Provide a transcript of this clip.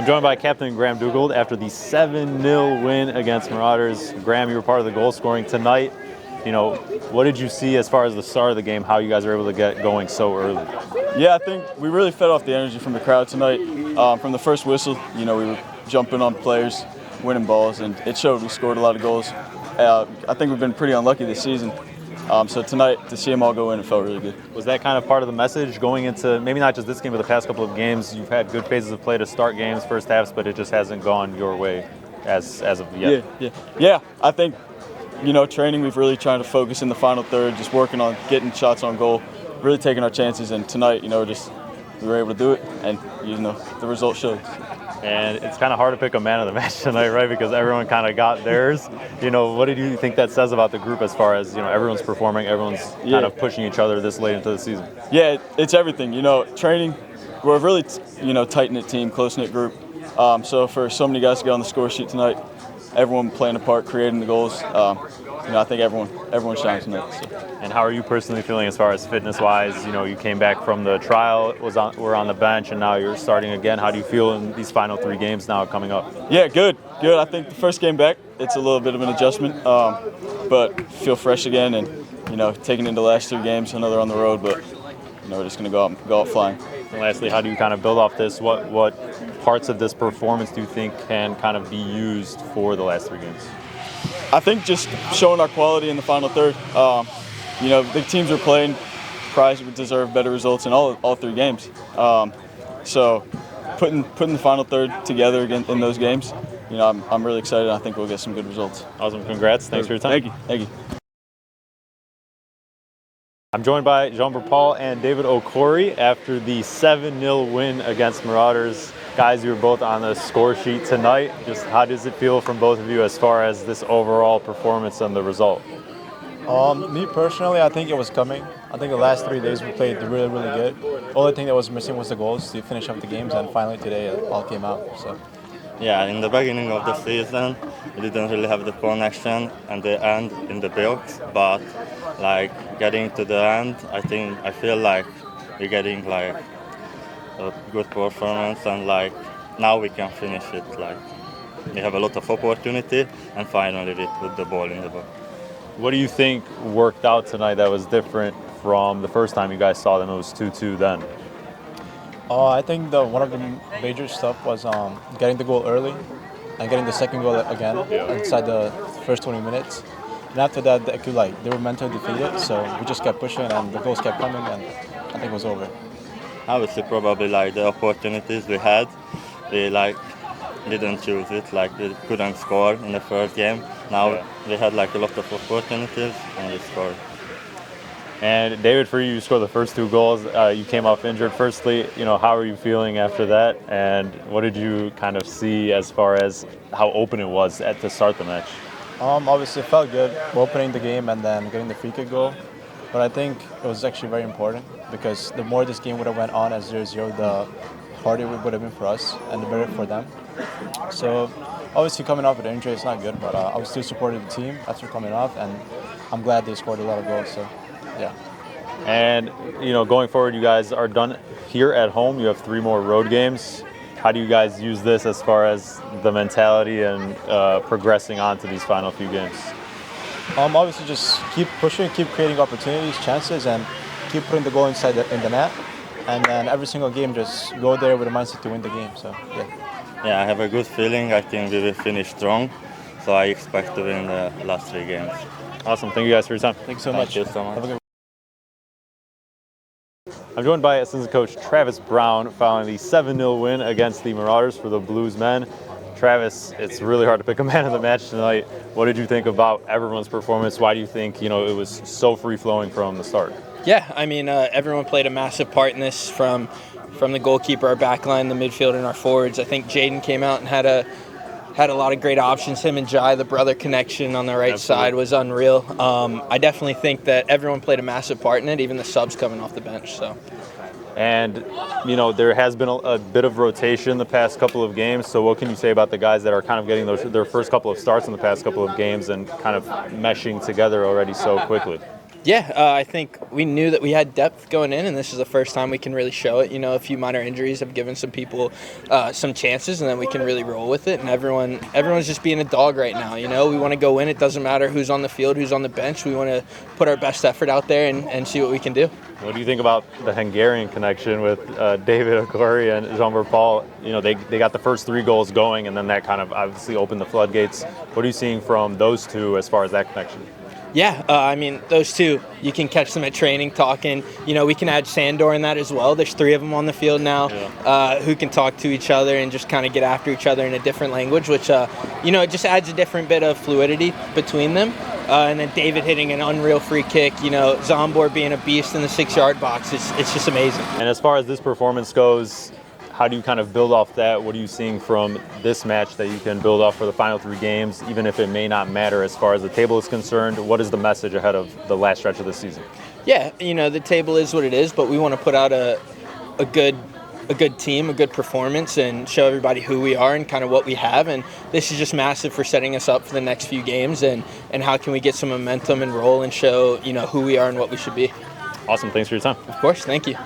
I'm joined by Captain Graham Dougald after the 7-0 win against Marauders. Graham, you were part of the goal scoring tonight. You know, what did you see as far as the start of the game, how you guys were able to get going so early? Yeah, I think we really fed off the energy from the crowd tonight. From the first whistle, we were jumping on players, winning balls, and it showed. We scored a lot of goals. I think we've been pretty unlucky this season. So tonight, to see them all go in, it felt really good. Was that kind of part of the message going into maybe not just this game, but the past couple of games? You've had good phases of play to start games, first halves, but it just hasn't gone your way as of yet. Yeah. I think, training, we've really trying to focus in the final third, just working on getting shots on goal, really taking our chances. And tonight, we were able to do it, and the result showed. And it's kind of hard to pick a man of the match tonight, right? Because everyone kind of got theirs. What did you think that says about the group as far as, everyone's performing, everyone's kind of pushing each other this late into the season? Yeah, it's everything. Training, we're a really, tight-knit team, close-knit group. So for so many guys to get on the score sheet tonight, everyone playing a part, creating the goals, I think everyone shines tonight. So. And how are you personally feeling as far as fitness-wise? You came back from the trial, were on the bench, and now you're starting again. How do you feel in these final 3 games now coming up? Yeah, good. I think the first game back, it's a little bit of an adjustment, but feel fresh again, and taking into the last 3 games. I know they're on the road, but we're just going to go out flying. And lastly, how do you kind of build off this? What parts of this performance do you think can kind of be used for the last 3 games? I think just showing our quality in the final third. The teams we're playing probably would deserve better results in all 3 games. So putting the final third together again in those games, I'm really excited. I think we'll get some good results. Awesome. Congrats. Thanks for your time. Thank you. I'm joined by Zsombor Pall and David Okorie after the 7-0 win against Marauders. Guys, you were both on the score sheet tonight. Just how does it feel from both of you as far as this overall performance and the result? Me personally, I think it was coming. I think the last 3 days we played really, really good. The only thing that was missing was the goals to finish up the games, and finally today it all came out. So. Yeah, in the beginning of the season, we didn't really have the connection and the end in the builds, but getting to the end, I feel like we're getting a good performance, and now we can finish it. We have a lot of opportunity, and finally we put the ball in the box. What do you think worked out tonight that was different from the first time you guys saw them? It was 2-2 then. I think one of the major stuff was getting the goal early and getting the second goal again inside the first 20 minutes. And after that, they were mentally defeated, so we just kept pushing and the goals kept coming, and I think it was over. I would say probably the opportunities we had, we didn't choose it. We couldn't score in the first game. Now we had a lot of opportunities and we scored. And David, for you scored the first 2 goals. You came off injured. Firstly, how are you feeling after that? And what did you kind of see as far as how open it was to start the match? Obviously, it felt good opening the game and then getting the free kick goal. But I think it was actually very important because the more this game would have went on as 0-0, the harder it would have been for us and the better for them. So obviously coming off with an injury, it's not good, but I was still supporting the team after coming off, and I'm glad they scored a lot of goals. So. Yeah. And, going forward, you guys are done here at home. You have 3 more road games. How do you guys use this as far as the mentality and progressing on to these final few games? Obviously, just keep pushing, keep creating opportunities, chances, and keep putting the goal inside in the net. And then every single game, just go there with a mindset to win the game. So, yeah. Yeah, I have a good feeling. I think we will finish strong. So I expect to win the last 3 games. Awesome. Thank you guys for your time. Thank you so much. Thank you so much. Have a good I'm joined by assistant coach Travis Brown following the 7-0 win against the Marauders for the Blues men. Travis, it's really hard to pick a man of the match tonight. What did you think about everyone's performance? Why do you think, it was so free-flowing from the start? Yeah, everyone played a massive part in this from the goalkeeper, our back line, the midfielder, and our forwards. I think Jaden came out and had a lot of great options. Him and Jai, the brother connection on the right side was unreal. I definitely think that everyone played a massive part in it, even the subs coming off the bench. So. And, there has been a bit of rotation the past couple of games. So what can you say about the guys that are kind of getting their first couple of starts in the past couple of games and kind of meshing together already so quickly? Yeah, I think we knew that we had depth going in, and this is the first time we can really show it. A few minor injuries have given some people some chances, and then we can really roll with it. And everyone's just being a dog right now. We want to go in. It doesn't matter who's on the field, who's on the bench. We want to put our best effort out there and see what we can do. What do you think about the Hungarian connection with David Okorie and Zsombor Pall? They got the first 3 goals going, and then that kind of obviously opened the floodgates. What are you seeing from those two as far as that connection? Yeah, those two, you can catch them at training talking. We can add Sandor in that as well. There's 3 of them on the field now who can talk to each other and just kind of get after each other in a different language, which, it just adds a different bit of fluidity between them. And then David hitting an unreal free kick, Zsombor being a beast in the 6-yard box. It's just amazing. And as far as this performance goes, how do you kind of build off that? What are you seeing from this match that you can build off for the final 3 games, even if it may not matter as far as the table is concerned? What is the message ahead of the last stretch of the season? Yeah, the table is what it is, but we want to put out a good team, a good performance, and show everybody who we are and kind of what we have. And this is just massive for setting us up for the next few games and how can we get some momentum and roll and show, who we are and what we should be. Awesome. Thanks for your time. Of course. Thank you.